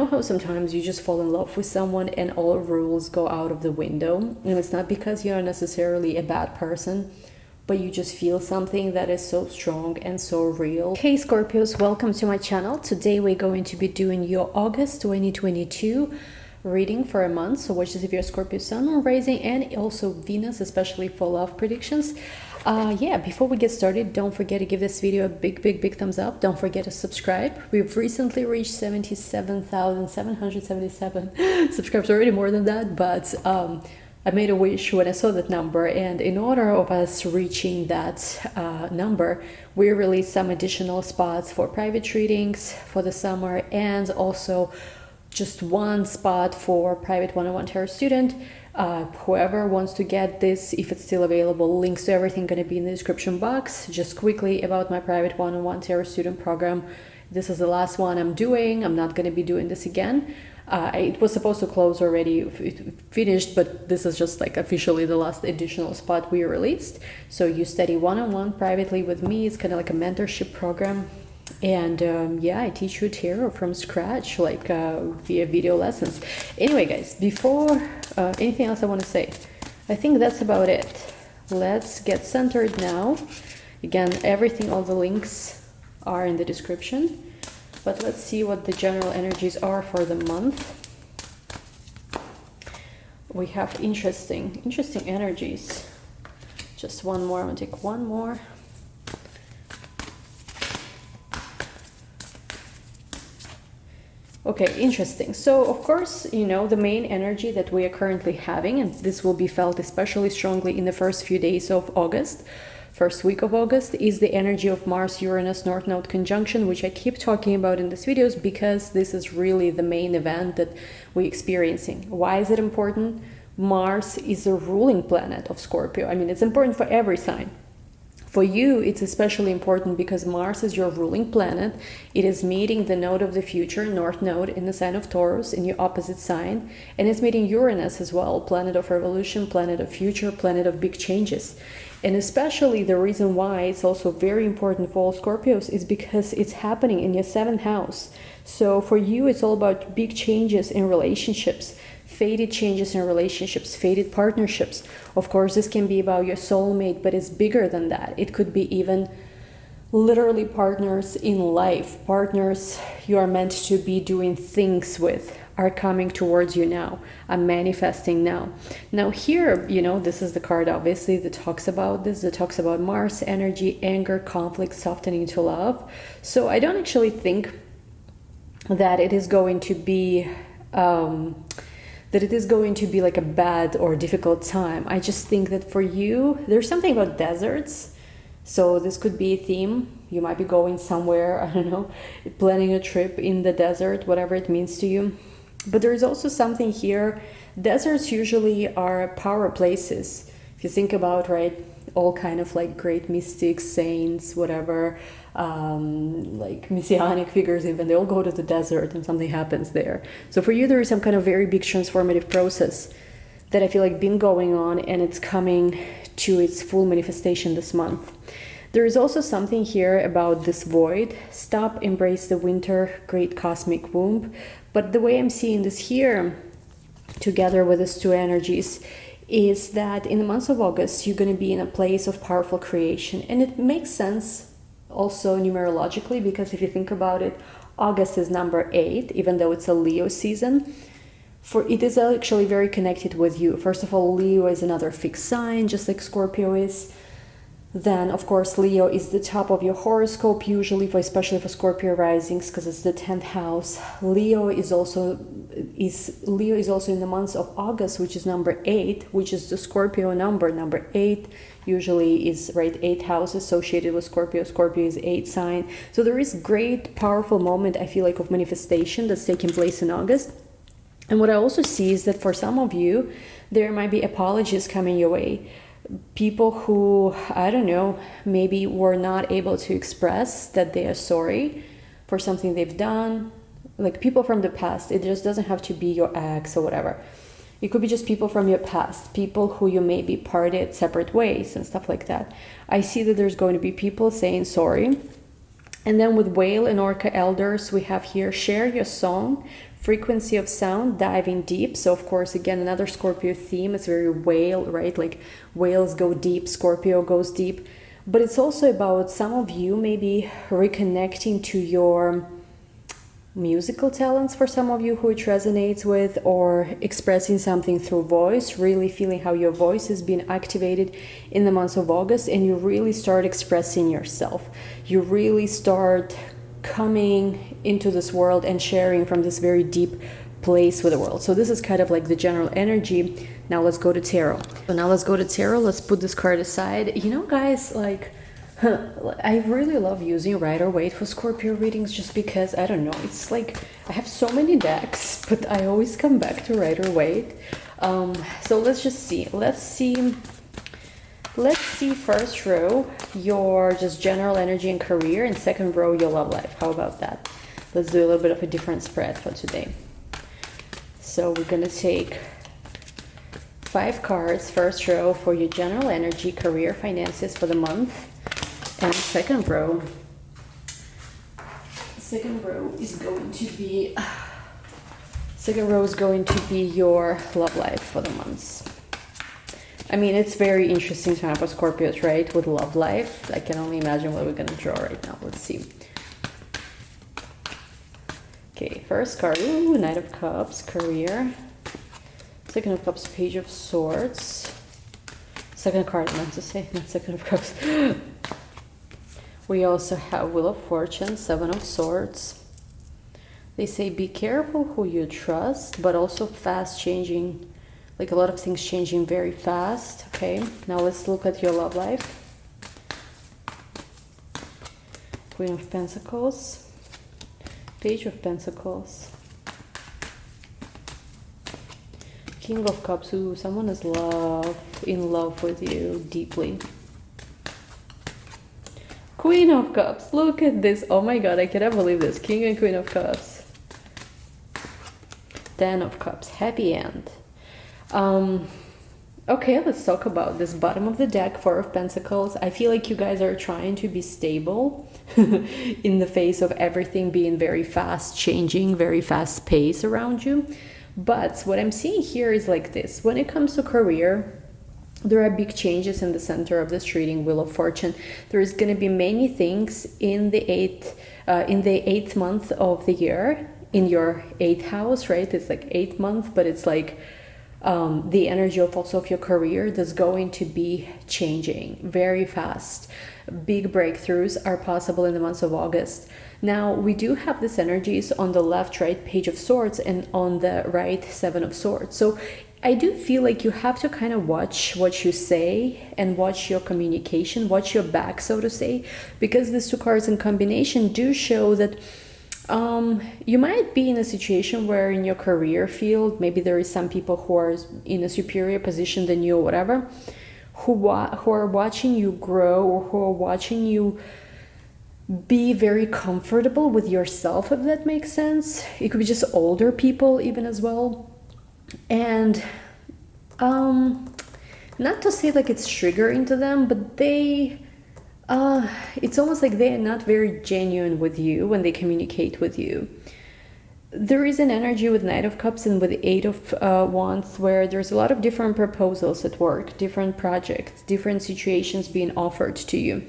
Know how sometimes you just fall in love with someone and all rules go out of the window, and it's not because you're necessarily a bad person, but you just feel something that is so strong and so real. Hey Scorpios, welcome to my channel. Today we're going to be doing your August 2022 reading for a month, so which is if you're Scorpio sun or rising, and also Venus, especially for love predictions. Yeah, before we get started, don't forget to give this video a big thumbs up. Don't forget to subscribe. We've recently reached 77,777 subscribers, already more than that, but I made a wish when I saw that number, and in order of us reaching that number, we released some additional spots for private readings for the summer, and also just one spot for private one-on-one tarot student. Whoever wants to get this, if it's still available, links to everything going to be in the description box. Just quickly about my private one-on-one tarot student program. This is the last one I'm doing. I'm not going to be doing this again. It was supposed to close already, it finished, but this is just like officially the last additional spot we released. So you study one-on-one privately with me. It's kind of like a mentorship program. And yeah, I teach you tarot from scratch, like via video lessons. Anyway, guys, before anything else I want to say, I think that's about it. Let's get centered now. Again, everything, all the links are in the description. But let's see what the general energies are for the month. We have interesting energies. Just one more. I'm gonna take one more. Okay, interesting. So, of course, you know, the main energy that we are currently having, and this will be felt especially strongly in the first few days of August, first week of August, is the energy of Mars-Uranus North Node conjunction, which I keep talking about in these videos because this is really the main event that we're experiencing. Why is it important? Mars is a ruling planet of Scorpio. I mean, it's important for every sign. For you, it's especially important because Mars is your ruling planet. It is meeting the node of the future, North Node, in the sign of Taurus, in your opposite sign. And it's meeting Uranus as well, planet of revolution, planet of future, planet of big changes. And especially the reason why it's also very important for all Scorpios is because it's happening in your 7th house. So for you, it's all about big changes in relationships. Faded changes in relationships, faded partnerships. Of course, this can be about your soulmate, but it's bigger than that. It could be even literally partners in life. Partners you are meant to be doing things with are coming towards you now, are manifesting now. Now here, you know, this is the card obviously that talks about this, that talks about Mars energy, anger, conflict, softening to love. So I don't actually think that it is going to be like a bad or difficult time. I just think that for you, there's something about deserts. So this could be a theme. You might be going somewhere, I don't know, planning a trip in the desert, whatever it means to you. But there's also something here. Deserts usually are power places. If you think about, right, all kind of like great mystics, saints, whatever, like messianic figures even, they all go to the desert and something happens there. So for you, there is some kind of very big transformative process that I feel like been going on, and it's coming to its full manifestation this month. There is also something here about this void. Stop, embrace the winter, great cosmic womb. But the way I'm seeing this here, together with these two energies, is that in the month of August, you're going to be in a place of powerful creation. And it makes sense also numerologically, because if you think about it, August is number 8, even though it's a Leo season. For it is actually very connected with you. First of all, Leo is another fixed sign, just like Scorpio is. Then, of course, Leo is the top of your horoscope, usually, especially for Scorpio risings, because it's the 10th house. Leo is also in the month of August, which is number 8, which is the Scorpio number. Number 8 usually is, right, 8th house associated with Scorpio. Scorpio is 8th sign. So there is great, powerful moment, I feel like, of manifestation that's taking place in August. And what I also see is that for some of you, there might be apologies coming your way. People who, I don't know, maybe were not able to express that they are sorry for something they've done. Like people from the past. It just doesn't have to be your ex or whatever. It could be just people from your past, people who you maybe parted separate ways and stuff like that. I see that there's going to be people saying sorry. And then with whale and orca elders, we have here, share your song, frequency of sound, diving deep. So of course, again, another Scorpio theme. It's very whale, right? Like whales go deep, Scorpio goes deep. But it's also about some of you maybe reconnecting to your musical talents, for some of you who it resonates with, or expressing something through voice, really feeling how your voice is being activated in the month of August, and you really start expressing yourself. You really start coming into this world and sharing from this very deep place with the world. So this is kind of like the general energy. Now let's go to tarot. So now let's go to tarot. Let's put this card aside. You know, guys, like I really love using Rider-Waite for Scorpio readings, just because, I don't know, it's like I have so many decks, but I always come back to Rider-Waite. So let's just see. Let's see first row your just general energy and career, and second row your love life. How about that? Let's do a little bit of a different spread for today. So we're gonna take 5 cards, first row for your general energy, career, finances for the month. And second row is going to be your love life for the months. I mean, it's very interesting time for Scorpios, right? With love life. I can only imagine what we're gonna draw right now. Let's see. Okay, first card, ooh, Knight of Cups, career. Second of Cups, Page of Swords. Second card, I meant to say, not Second of Cups. We also have Wheel of Fortune, Seven of Swords. They say be careful who you trust, but also fast changing, like a lot of things changing very fast. Okay, now let's look at your love life. Queen of Pentacles, Page of Pentacles, King of Cups. Ooh, someone is in love with you deeply. Queen of Cups, look at this. Oh my god, I cannot believe this. King and Queen of Cups. 10 of Cups, happy end. Okay, let's talk about this bottom of the deck, 4 of Pentacles. I feel like you guys are trying to be stable in the face of everything being very fast changing, very fast pace around you. But what I'm seeing here is like this. When it comes to career, there are big changes in the center of this reading, Wheel of Fortune. There is going to be many things in the eighth month of the year, in your 8th house, right? It's like 8th month, but it's like the energy of also of your career that's going to be changing very fast. Big breakthroughs are possible in the month of August. Now, we do have these energies on the left, right, Page of Swords, and on the right, Seven of Swords. So I do feel like you have to kind of watch what you say and watch your communication, watch your back, so to say, because these 2 cards in combination do show that you might be in a situation where in your career field, maybe there is some people who are in a superior position than you or whatever, who are watching you grow, or who are watching you be very comfortable with yourself, if that makes sense. It could be just older people even as well. And not to say like it's triggering to them, but it's almost like they are not very genuine with you when they communicate with you. There is an energy with Knight of Cups and with 8 of Wands where there's a lot of different proposals at work, different projects, different situations being offered to you.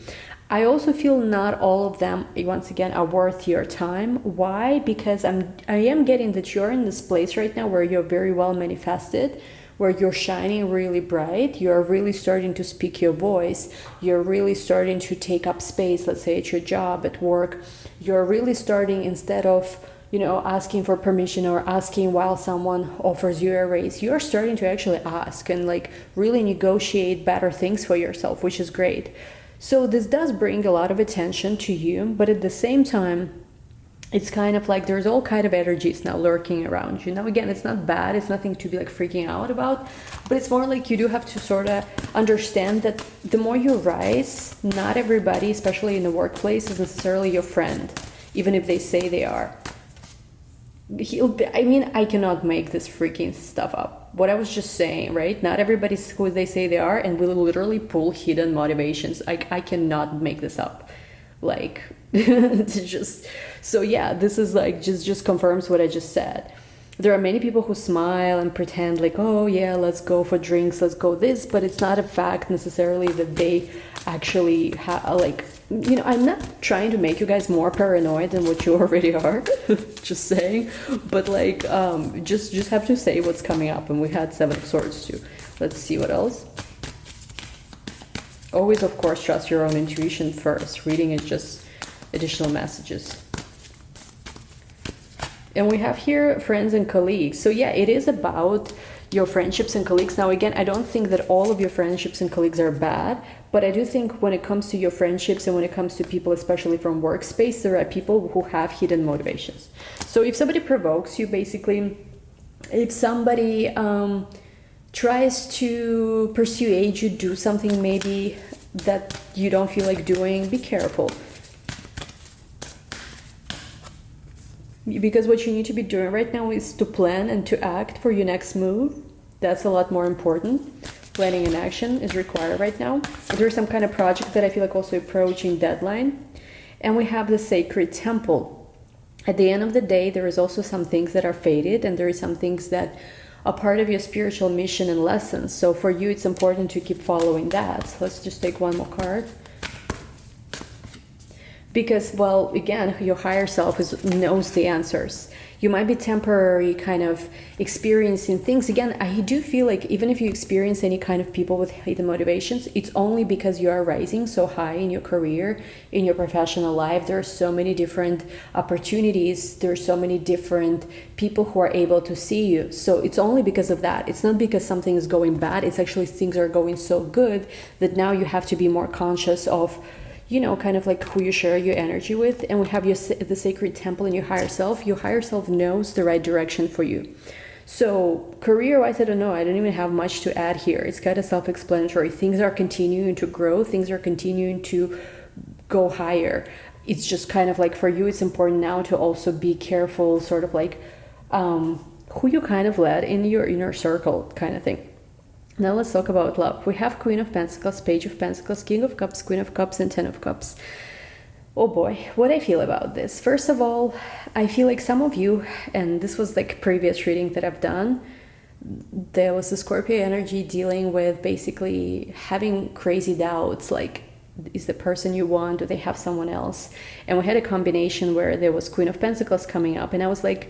I also feel not all of them, once again, are worth your time. Why? Because I am getting that you're in this place right now where you're very well manifested, where you're shining really bright, you're really starting to speak your voice, you're really starting to take up space, let's say at your job, at work. You're really starting, instead of, you know, asking for permission or asking while someone offers you a raise, you're starting to actually ask and like really negotiate better things for yourself, which is great. So this does bring a lot of attention to you, but at the same time, it's kind of like there's all kind of energies now lurking around you. Now, again, it's not bad. It's nothing to be like freaking out about, but it's more like you do have to sort of understand that the more you rise, not everybody, especially in the workplace, is necessarily your friend, even if they say they are. I cannot make this freaking stuff up. What I was just saying, right? Not everybody's who they say they are, and will literally pull hidden motivations. I cannot make this up. Like, just so yeah, this is like just confirms what I just said. There are many people who smile and pretend like, oh yeah, let's go for drinks, let's go this, but it's not a fact necessarily that they actually like, you know, I'm not trying to make you guys more paranoid than what you already are, just saying, but like, just have to say what's coming up. And we had Seven of Swords too. Let's see what else. Always, of course, trust your own intuition first. Reading is just additional messages. And we have here friends and colleagues. So yeah, it is about your friendships and colleagues. Now, again, I don't think that all of your friendships and colleagues are bad, but I do think when it comes to your friendships and when it comes to people, especially from workspace, there are people who have hidden motivations. So if somebody provokes you, basically, if somebody tries to persuade you do something maybe that you don't feel like doing, be careful. Because what you need to be doing right now is to plan and to act for your next move. That's a lot more important. Planning and action is required right now. There's some kind of project that I feel like also approaching deadline. And we have the sacred temple. At the end of the day, there is also some things that are faded, and there is some things that are part of your spiritual mission and lessons. So for you, it's important to keep following that. So let's just take one more card. Because, well, again, your higher self knows the answers. You might be temporarily kind of experiencing things. Again, I do feel like even if you experience any kind of people with hidden motivations, it's only because you are rising so high in your career, in your professional life. There are so many different opportunities. There are so many different people who are able to see you. So it's only because of that. It's not because something is going bad. It's actually things are going so good that now you have to be more conscious of, you know, kind of like who you share your energy with. And we have the sacred temple in your higher self. Your higher self knows the right direction for you. So career-wise, I don't know. I don't even have much to add here. It's kind of self-explanatory. Things are continuing to grow. Things are continuing to go higher. It's just kind of like for you, it's important now to also be careful, sort of like who you kind of let in your inner circle kind of thing. Now let's talk about love. We have Queen of Pentacles, Page of Pentacles, King of Cups, Queen of Cups, and Ten of Cups. Oh boy, what I feel about this. First of all, I feel like some of you, and this was like previous reading that I've done, there was a Scorpio energy dealing with basically having crazy doubts, like, is the person you want, do they have someone else? And we had a combination where there was Queen of Pentacles coming up, and I was like,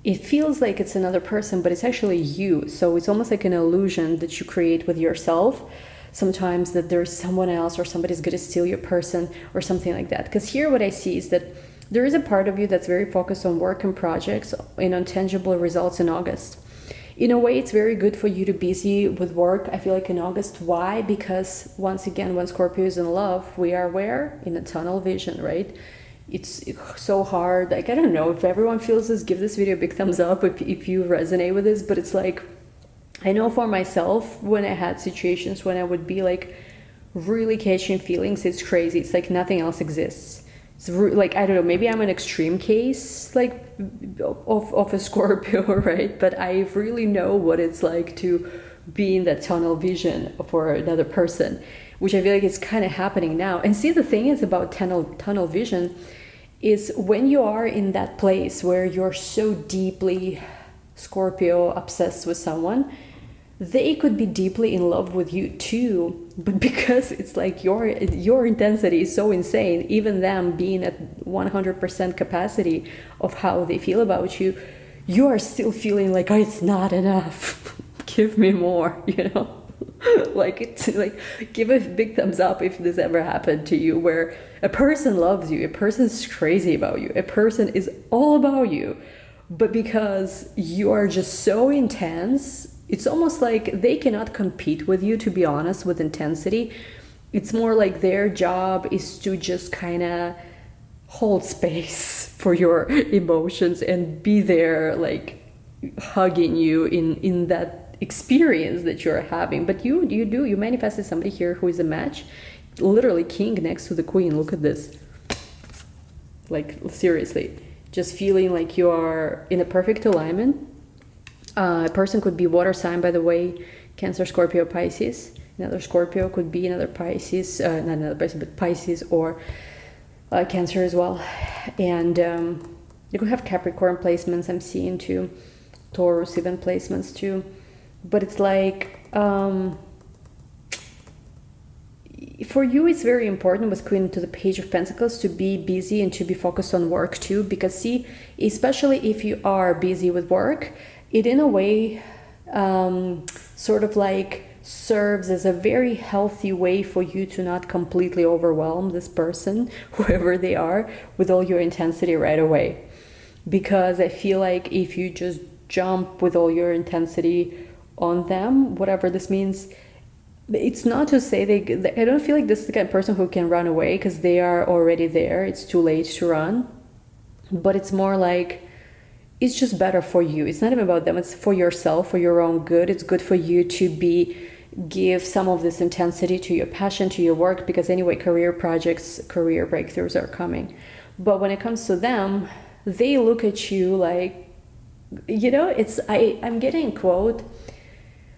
it feels like it's another person, but it's actually you. So it's almost like an illusion that you create with yourself sometimes, that there's someone else or somebody's going to steal your person or something like that. Because here what I see is that there is a part of you that's very focused on work and projects and on tangible results in August. In a way, it's very good for you to be busy with work, I feel like, in August. Why? Because once again, when Scorpio is in love, we are where? In a tunnel vision, right? It's so hard. Like, I don't know if everyone feels this, give this video a big thumbs up if you resonate with this. But it's like, I know for myself, when I had situations when I would be like really catching feelings, it's crazy. It's like nothing else exists. It's like, I don't know, maybe I'm an extreme case like of a Scorpio, right? But I really know what it's like to be in that tunnel vision for another person, which I feel like is kind of happening now. And see, the thing is about tunnel vision is when you are in that place where you're so deeply Scorpio obsessed with someone, they could be deeply in love with you too, but because it's like your intensity is so insane, even them being at 100% capacity of how they feel about you, you are still feeling like, oh, it's not enough. Give me more, you know? Like, it's like, give a big thumbs up if this ever happened to you, where a person loves you, a person's crazy about you, a person is all about you, but because you are just so intense, it's almost like they cannot compete with you, to be honest, with intensity. It's more like their job is to just kind of hold space for your emotions and be there, like hugging you in that experience that you're having. But you manifested somebody here who is a match, literally king next to the queen. Look at this. Like, seriously, just feeling like you are in a perfect alignment. A person could be water sign, by the way, Cancer, Scorpio, Pisces. Another Scorpio could be another Pisces, not another Pisces, but Pisces or Cancer as well. And you could have Capricorn placements I'm seeing too. Taurus even placements too. But it's like, for you, it's very important with Queen to the Page of Pentacles to be busy and to be focused on work too. Because see, especially if you are busy with work, it in a way sort of like serves as a very healthy way for you to not completely overwhelm this person, whoever they are, with all your intensity right away. Because I feel like if you just jump with all your intensity on them, whatever this means, it's not to say I don't feel like this is the kind of person who can run away because they are already there. It's too late to run. But it's more like, it's just better for you. It's not even about them. It's for yourself, for your own good. It's good for you to give some of this intensity to your passion, to your work, because anyway, career projects, career breakthroughs are coming. But when it comes to them, they look at you like, I'm getting a quote,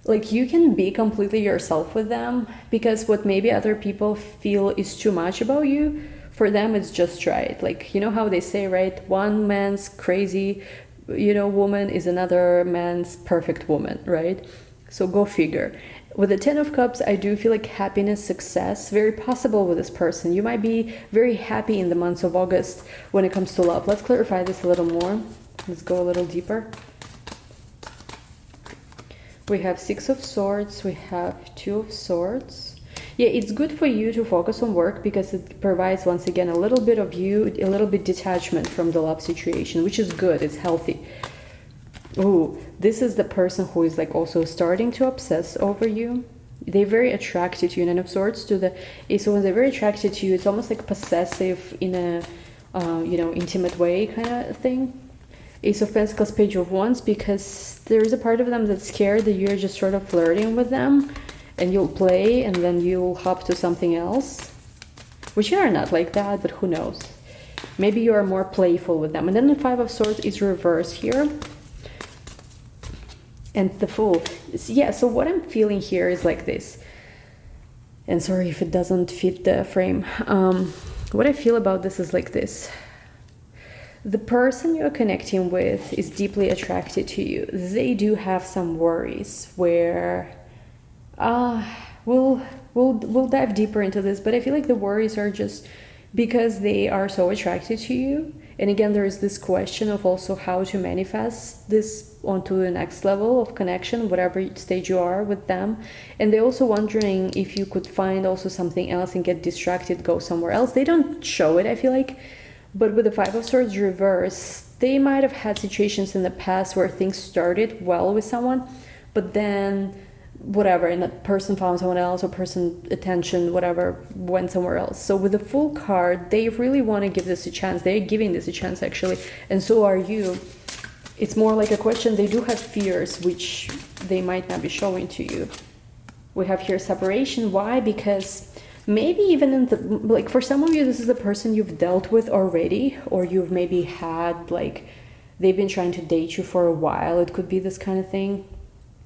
like you can be completely yourself with them, because what maybe other people feel is too much about you, for them it's just right. Like, you know how they say, right? One man's crazy, woman is another man's perfect woman, right? So go figure. With the Ten of Cups, I do feel like happiness, success, very possible with this person. You might be very happy in the months of August when it comes to love. Let's clarify this a little more. Let's go a little deeper. We have Six of Swords, we have Two of Swords. Yeah, it's good for you to focus on work because it provides, once again, a little bit of you, a little bit detachment from the love situation, which is good, it's healthy. Ooh, this is the person who is like also starting to obsess over you. They're very attracted to you. Nine of Swords to the Ace of Wands, they're very attracted to you. It's almost like possessive in a, intimate way kind of thing. Ace of Pentacles, Page of Wands, because there is a part of them that's scared that you're just sort of flirting with them and you'll play and then you'll hop to something else, which you are not like that, but who knows. Maybe you are more playful with them. And then the Five of Swords is reversed here. And the Fool. Yeah, so what I'm feeling here is like this. And sorry if it doesn't fit the frame. What I feel about this is like this. The person you're connecting with is deeply attracted to you. They do have some worries where we'll dive deeper into this, but I feel like the worries are just because they are so attracted to you. And again, there is this question of also how to manifest this onto the next level of connection, whatever stage you are with them. And they're also wondering if you could find also something else and get distracted, go somewhere else. They don't show it, I feel like. But with the Five of Swords reverse, they might have had situations in the past where things started well with someone, but then whatever, and that person found someone else, or person attention, whatever, went somewhere else. So with the Fool card, they really want to give this a chance. They're giving this a chance, actually, and so are you. It's more like a question. They do have fears, which they might not be showing to you. We have here separation. Why? Because maybe even in the, like, for some of you, this is the person you've dealt with already, or you've maybe had, like, they've been trying to date you for a while. It could be this kind of thing.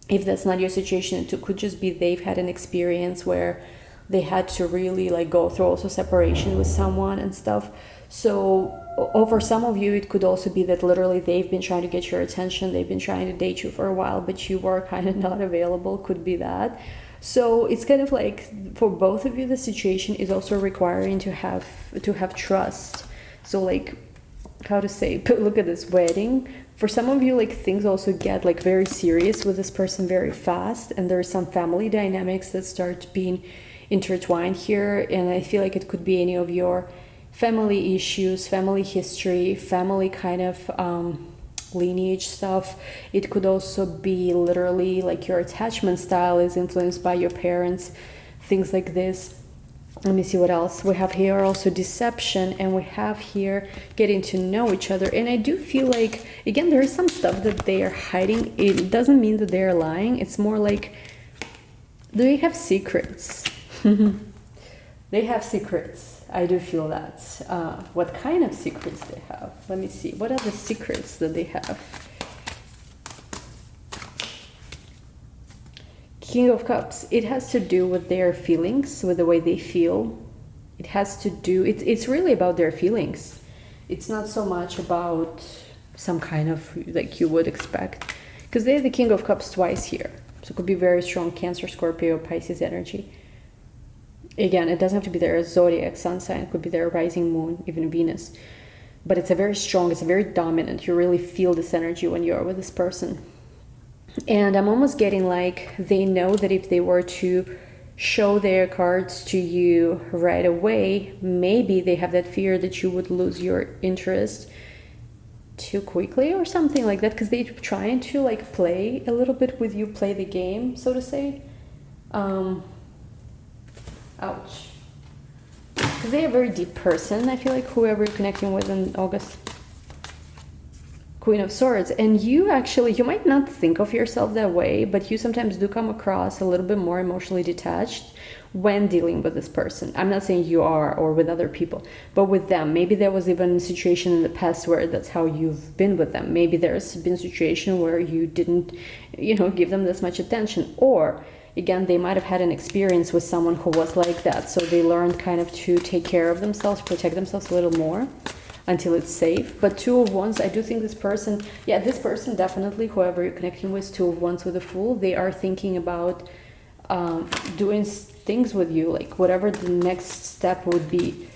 If that's not your situation, it could just be they've had an experience where they had to really like go through also separation with someone and stuff. So, or for some of you, it could also be that literally they've been trying to get your attention. They've been trying to date you for a while, but you were kind of not available. Could be that. So it's kind of like for both of you, the situation is also requiring to have trust. So like, how to say, look at this wedding. For some of you, like, things also get like very serious with this person very fast, and there are some family dynamics that start being intertwined here. And I feel like it could be any of your family issues, family history, family kind of lineage stuff. It could also be literally like your attachment style is influenced by your parents, things like this. Let me see what else we have here. Also deception, and we have here getting to know each other. And I do feel like, again, there is some stuff that they are hiding. It doesn't mean that they're lying. It's more like they have secrets. They have secrets. I do feel that. What kind of secrets they have? Let me see. What are the secrets that they have? King of Cups, it has to do with their feelings, with the way they feel. It has to do, it's really about their feelings. It's not so much about some kind of, like you would expect. because they have the King of Cups twice here. So it could be very strong Cancer, Scorpio, Pisces energy. Again, it doesn't have to be their zodiac sun sign. It could be their rising moon, even Venus. But it's a very strong, it's a very dominant. You really feel this energy when you're with this person. And I'm almost getting like they know that if they were to show their cards to you right away, maybe they have that fear that you would lose your interest too quickly or something like that, because they're trying to like play a little bit with you, play the game, so to say. Ouch. Because they're a very deep person, I feel like, whoever you're connecting with in August. Queen of Swords. And you actually, you might not think of yourself that way, but you sometimes do come across a little bit more emotionally detached when dealing with this person. I'm not saying you are, or with other people, but with them. Maybe there was even a situation in the past where that's how you've been with them. Maybe there's been a situation where you didn't, give them this much attention. Or again, they might have had an experience with someone who was like that, so they learned kind of to take care of themselves, protect themselves a little more until it's safe. But Two of Wands, I do think this person definitely, whoever you're connecting with, Two of Wands with a Fool, they are thinking about doing things with you, like whatever the next step would be.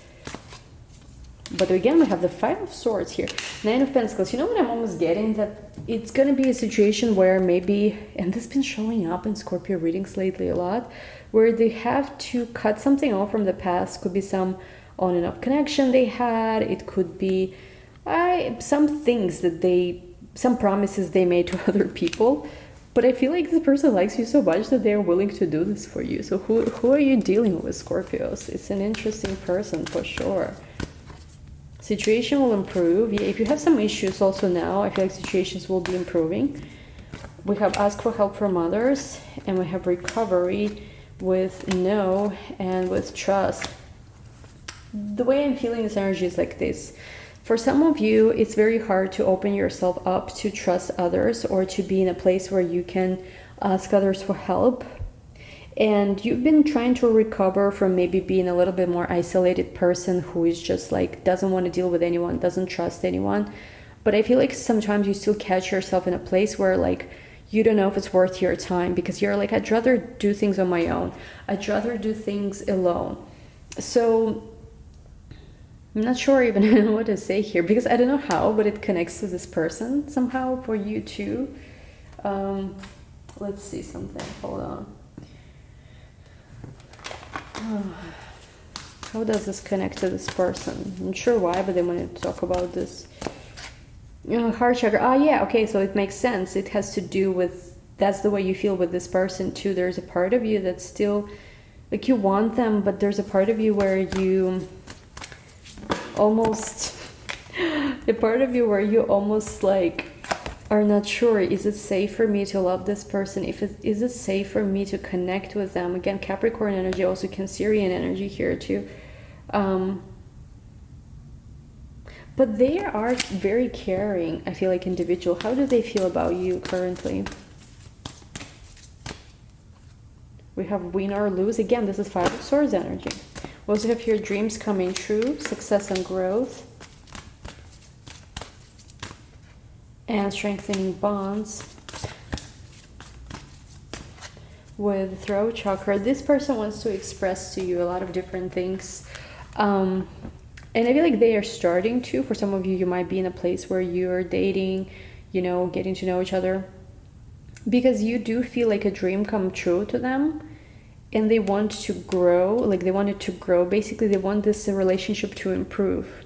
But again, we have the Five of Swords here, Nine of Pentacles. You know what I'm almost getting? That it's going to be a situation where maybe, and this has been showing up in Scorpio readings lately a lot, where they have to cut something off from the past. Could be some on and off connection they had. It could be some things that some promises they made to other people. But I feel like this person likes you so much that they're willing to do this for you. So who are you dealing with, Scorpios? It's an interesting person for sure. Situation will improve. Yeah, if you have some issues also now, I feel like situations will be improving. We have ask for help from others, and we have recovery with no and with trust. The way I'm feeling this energy is like this. For some of you, it's very hard to open yourself up to trust others or to be in a place where you can ask others for help. And you've been trying to recover from maybe being a little bit more isolated person who is just like doesn't want to deal with anyone, doesn't trust anyone. But I feel like sometimes you still catch yourself in a place where like you don't know if it's worth your time, because you're like, I'd rather do things on my own. I'd rather do things alone. So I'm not sure even what to say here, because I don't know how, but it connects to this person somehow for you too. Let's see something. Hold on. How does this connect to this person? I'm not sure why, but they wanted to talk about this. Heart chakra. Yeah, okay, so it makes sense. It has to do with, that's the way you feel with this person too. There's a part of you that's still, like, you want them, but there's a part of you where you almost, like are not sure, is it safe for me to love this person? Is it safe for me to connect with them? Again, Capricorn energy, also Cancerian energy here too. But they are very caring, I feel like, individual. How do they feel about you currently? We have win or lose. Again, this is Five of Swords energy. We also have here dreams coming true, success and growth, and strengthening bonds. With throat chakra, this person wants to express to you a lot of different things. And I feel like they are starting to. For some of you, you might be in a place where you're dating, getting to know each other, because you do feel like a dream come true to them. And they want to grow, like they want it to grow. Basically, they want this relationship to improve.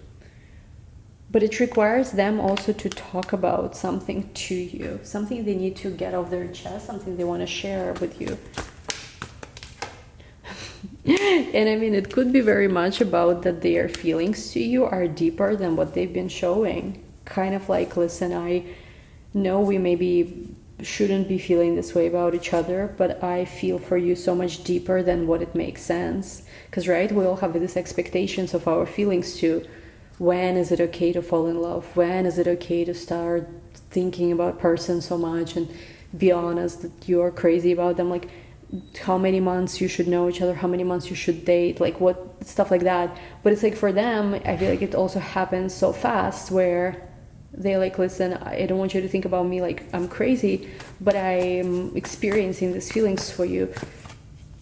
But it requires them also to talk about something to you, something they need to get off their chest, something they want to share with you. And I mean, it could be very much about that their feelings to you are deeper than what they've been showing. Kind of like, listen, I know we maybe shouldn't be feeling this way about each other, but I feel for you so much deeper than what it makes sense. Because, right, we all have these expectations of our feelings too. When is it okay to fall in love? When is it okay to start thinking about person so much and be honest that you're crazy about them? Like, how many months you should know each other, how many months you should date, like what, stuff like that. But it's like for them, I feel like it also happens so fast where They like, listen, I don't want you to think about me like I'm crazy, but I'm experiencing these feelings for you.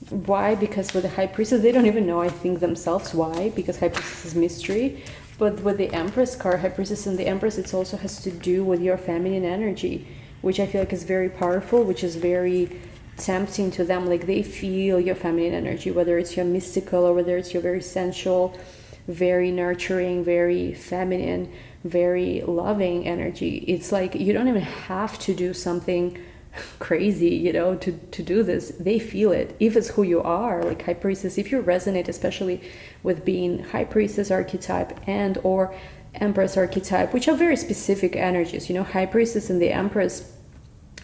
Why? Because with the High Priestess, they don't even know, I think, themselves why, because High Priestess is mystery. But with the Empress card, High Priestess and the Empress, it also has to do with your feminine energy, which I feel like is very powerful, which is very tempting to them. Like they feel your feminine energy, whether it's your mystical or whether it's your very sensual, very nurturing, very feminine, very loving energy. It's like you don't even have to do something crazy, you know, to do this. They feel it if it's who you are. Like High Priestess, if you resonate especially with being High Priestess archetype and or Empress archetype, which are very specific energies, you know. High Priestess and the Empress,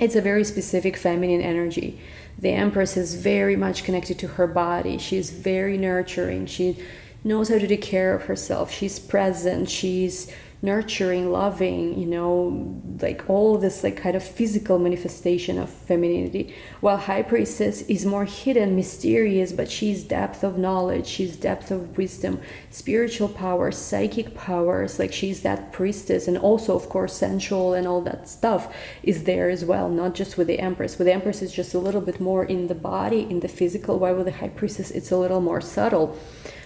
it's a very specific feminine energy. The Empress is very much connected to her body. She's very nurturing. She knows how to take care of herself. She's present. She's nurturing, loving, you know, like all this like kind of physical manifestation of femininity. While High Priestess is more hidden, mysterious, but she's depth of knowledge, she's depth of wisdom, spiritual powers, psychic powers, like she's that priestess. And also, of course, sensual and all that stuff is there as well, not just with the Empress. With the Empress, it's just a little bit more in the body, in the physical, while with the High Priestess, it's a little more subtle.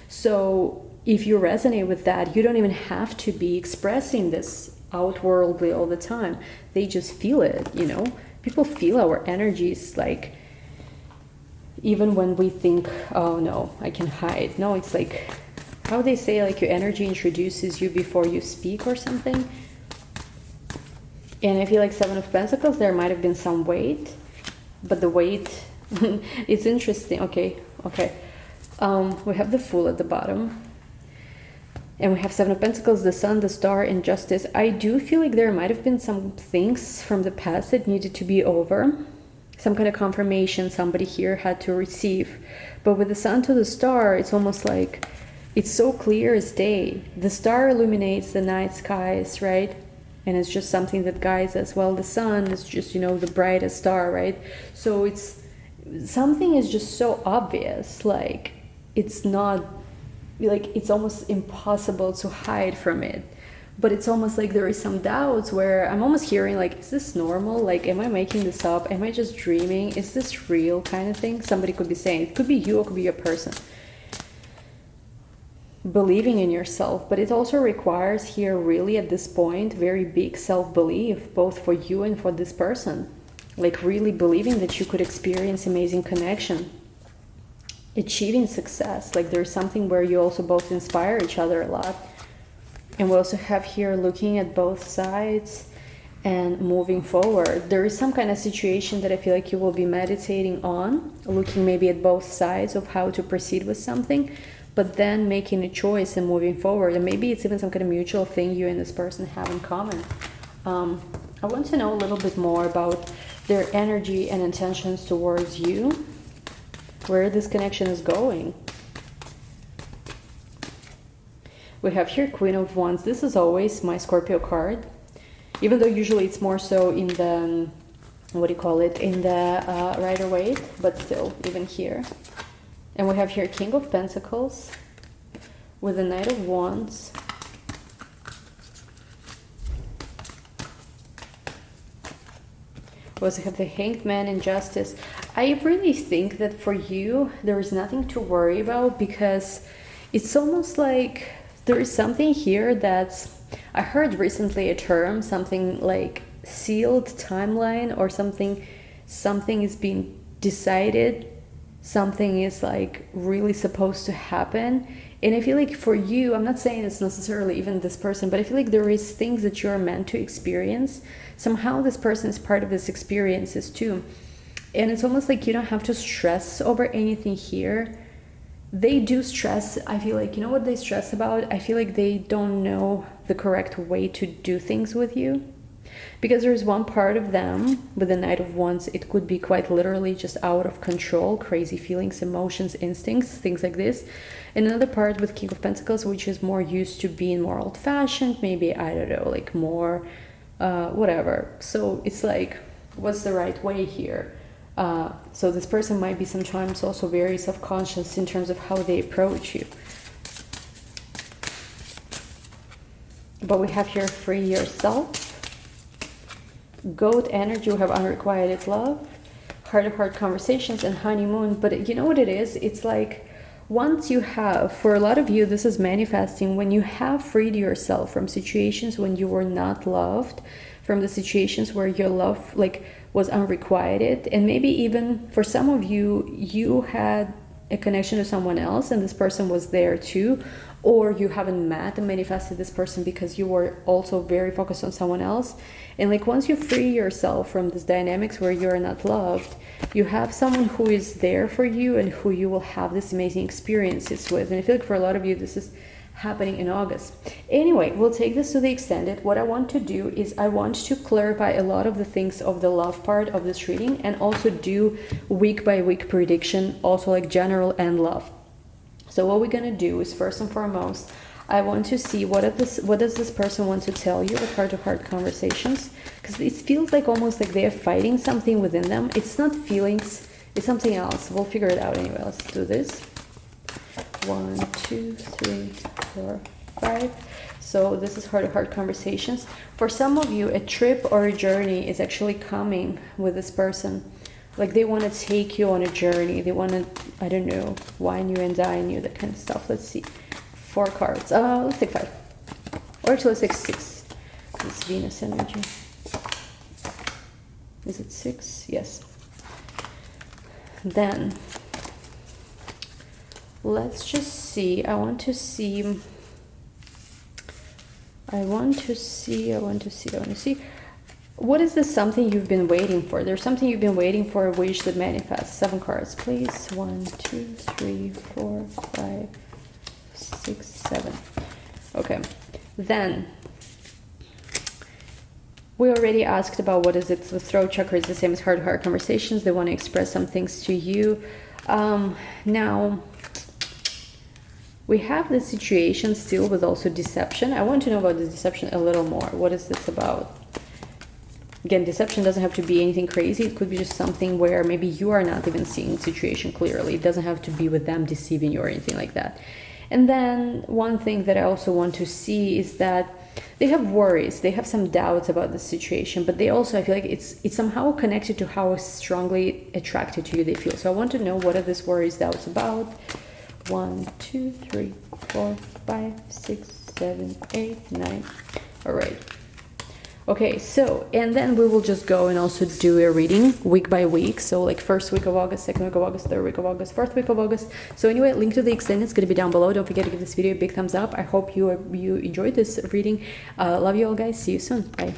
So if you resonate with that, you don't even have to be expressing this outwardly all the time. They just feel it, you know. People feel our energies, like even when we think, oh no, I can hide. No, it's like how they say, like your energy introduces you before you speak or something. And I feel like Seven of Pentacles, there might have been some weight, but the weight, it's interesting. Okay. We have the Fool at the bottom. And we have Seven of Pentacles, the Sun, the Star, and Justice. I do feel like there might have been some things from the past that needed to be over. Some kind of confirmation somebody here had to receive. But with the Sun to the Star, it's almost like it's so clear as day. The Star illuminates the night skies, right? And it's just something that guides us. Well, the Sun is just, you know, the brightest star, right? So it's something is just so obvious. Like it's not, like it's almost impossible to hide from it. But it's almost like there is some doubts where I'm almost hearing like, is this normal? Like, am I making this up? Am I just dreaming? Is this real, kind of thing? Somebody could be saying, it could be you, or it could be a person. Believing in yourself, but it also requires here really at this point very big self-belief, both for you and for this person. Like really believing that you could experience amazing connection, achieving success. Like there's something where you also both inspire each other a lot. And we also have here looking at both sides and moving forward. There is some kind of situation that I feel like you will be meditating on, looking maybe at both sides of how to proceed with something, but then making a choice and moving forward. And maybe it's even some kind of mutual thing you and this person have in common. I want to know a little bit more about their energy and intentions towards you, where this connection is going. We have here Queen of Wands. This is always my Scorpio card, even though usually it's more so in the, what do you call it, in the Rider-Waite, but still, even here. And we have here King of Pentacles with the Knight of Wands. We also have the Hanged Man and Justice. I really think that for you, there is nothing to worry about, because it's almost like there is something here that's, I heard recently a term, something like sealed timeline, or something is being decided, something is like really supposed to happen. And I feel like for you, I'm not saying it's necessarily even this person, but I feel like there is things that you're meant to experience. Somehow this person is part of this experiences too. And it's almost like you don't have to stress over anything here. They do stress. I feel like, you know what they stress about? I feel like they don't know the correct way to do things with you. Because there's one part of them with the Knight of Wands, it could be quite literally just out of control, crazy feelings, emotions, instincts, things like this. And another part with King of Pentacles, which is more used to being more old-fashioned, maybe, I don't know, like more whatever. So it's like, what's the right way here? So this person might be sometimes also very self-conscious in terms of how they approach you. But we have here free yourself. Goat energy, we have unrequited love, heart-to-heart conversations, and honeymoon. But you know what it is? It's like once you have, for a lot of you, this is manifesting when you have freed yourself from situations when you were not loved, from the situations where your love like was unrequited, and maybe even for some of you, you had a connection to someone else and this person was there too, or you haven't met and manifested this person because you were also very focused on someone else. And like once you free yourself from this dynamics where you're not loved, you have someone who is there for you and who you will have this amazing experiences with. And I feel like for a lot of you this is happening in August. Anyway, we'll take this to the extended. What I want to do is I want to clarify a lot of the things of the love part of this reading, and also do week by week prediction, also like general and love. So what we're gonna do is, first and foremost, I want to see what does this person want to tell you with heart-to-heart conversations, because it feels like almost like they're fighting something within them. It's not feelings, it's something else. We'll figure it out anyway. Let's do this. 1, 2, 3, 4, 5. So this is heart-to-heart conversations. For some of you, a trip or a journey is actually coming with this person. Like they want to take you on a journey. They want to, I don't know, wine you and dine you, that kind of stuff. Let's see. 4 cards. Let's take 5. Or actually, let's take 6. This Venus energy. Is it 6? Yes. Then let's just see. I want to see. What is this something you've been waiting for? There's something you've been waiting for, a wish that manifests. 7 cards, please. 1, 2, 3, 4, 5, 6, 7. Okay. Then we already asked about what is it. The throat chakra is the same as heart-to-heart conversations. They want to express some things to you. Now we have this situation still with also deception. I want to know about this deception a little more. What is this about? Again, deception doesn't have to be anything crazy. It could be just something where maybe you are not even seeing the situation clearly. It doesn't have to be with them deceiving you or anything like that. And then one thing that I also want to see is that they have worries. They have some doubts about the situation, but they also, I feel like it's somehow connected to how strongly attracted to you they feel. So I want to know, what are these worries, doubts about? 1, 2, 3, 4, 5, 6, 7, 8, 9. All right. Okay, so, and then we will just go and also do a reading week by week. So like first week of August, second week of August, third week of August, fourth week of August. So anyway, link to the extended is going to be down below. Don't forget to give this video a big thumbs up. I hope you enjoyed this reading. Love you all, guys. See you soon. Bye.